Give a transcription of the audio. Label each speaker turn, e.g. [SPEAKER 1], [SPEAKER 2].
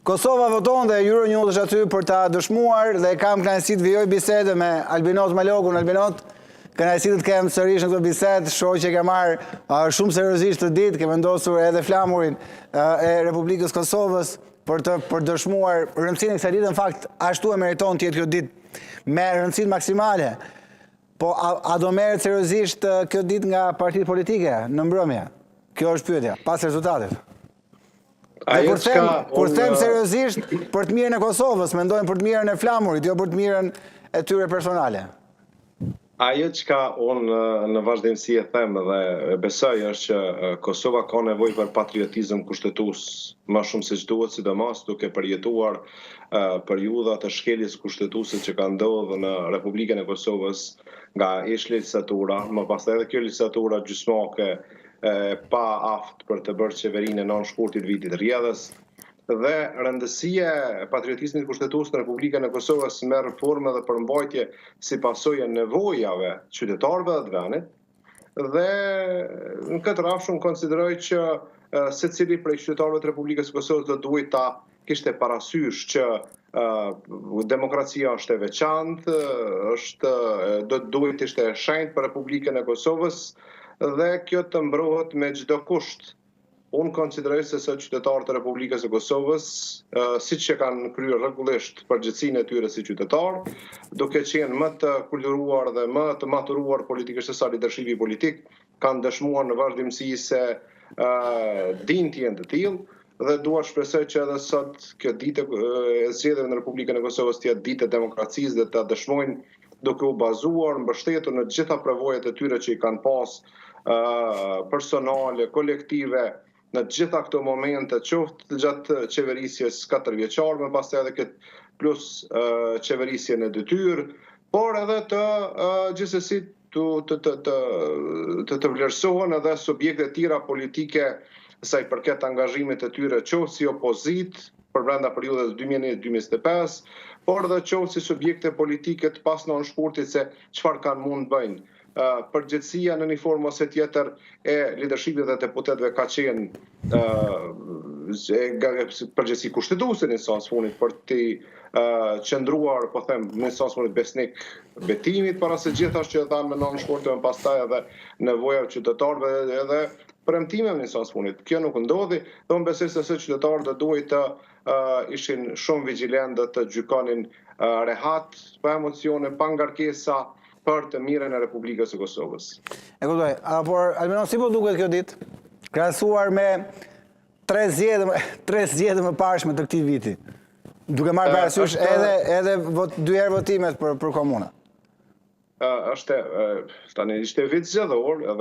[SPEAKER 1] Kosova voton dhe Euronews është aty për ta dëshmuar dhe kam kënaqësi të vijoj bisede me Albinot Malogun. Albinot, kënaqësi të kem sërish në këtë bisedë, shoh që ke marrë shumë seriozisht të ditë, ke vendosur edhe flamurin e Republikës Kosovës për dëshmuar rëndësinë e kësaj dite. Në fakt, ashtu e meriton të jetë kjo ditë me rëndësinë maksimale. Po a do merret seriozisht kjo ditë nga partitë politike në mbrëmje? Kjo është pyetja, pas rezultatit. Kur them seriozisht për të mirën e Kosovës, mendojmë për të mirën e flamurit, jo për të mirën e tyre personale.
[SPEAKER 2] Ajo çka unë në vazhdimsi e them dhe e besoj është që Kosova ka nevojë për patriotizëm kushtetues më shumë se ç'duhet, sidomos duke përjetuar periudha të shkeljes kushtetuese që ka ndodhur në Republikën e Kosovës nga ish legjislatura, më pas edhe kjo legjislatura gjysmake pa aft për të bërë qeverinë e nënshkurtit vitit rrjedhës, dhe rëndësia e patriotizmit kushtetues në Republikën e Kosovës merr formë dhe përmbajtje si pasojë e nevojave qytetarëve të vendit, dhe në këtë radhë shumë konsideroj që secili prej qytetarëve të Republikës së Kosovës do duhet ta kishte parasysh që demokracia është e veçantë, do duhet të ishte e shenjtë për Republikën e Kosovës, dhe kjo të mbrohet me çdo kusht. Unë konsideroj se sot qytetarët e Republikës së Kosovës, siç e kanë kryer rregullisht përgjegjësinë e tyre si qytetar, duke qenë më të kulturuar dhe më të maturuar politikisht se sa lidershipi politik, kanë dëshmuar në vazhdimsi se dinë të jenë të tillë, dhe dua të shpresoj që edhe sot kjo ditë e zgjedhjeve në Republikën e Kosovës të jetë ditë e demokracisë dhe ta dëshmojnë duke u bazuar, mbështetur në të gjitha prevojat e tyre që i kanë pas personale, kolektive, në të gjitha këto momente, qoftë gjatë qeverisjes 4 vjeçare, më pas edhe këtë plus qeverisjen e detyrë, por edhe të gjithsesi të vlerësohen edhe subjekte tjera politike sa i përket angazhimit të tyre, qoftë si opozit për brenda periudhës 2001-2025, por edhe qoftë si subjekte politike të pas nënshkurtit se çfarë kanë mund bëjnë. Përgjegjësia në një formë ose tjetër e lidershipit dhe deputetëve ka qenë përgjegjësi kushtetuese në sens fundit për të qëndruar, po them, në sens fundit besnik betimit, para se gjithashtu që thamë në nënshkurtën, pastaj edhe nevoja e qytetarëve edhe premtime në sens fundit. Kjo nuk ndodhi, dhe unë besoj se qytetarët duhet të ishin shumë vigjilent dhe të gjykonin rehat, pa emocione, pa ngarkesa, për të mirën e Republikës së Kosovës.
[SPEAKER 1] E kuptoj, por Albinot, si po duket kjo ditë, krahasuar me 3 zgjedhje më parshme të këtij viti, duke marrë parasysh edhe 2 herë votimet për komuna?
[SPEAKER 2] Tani ishte vit zgjedhor,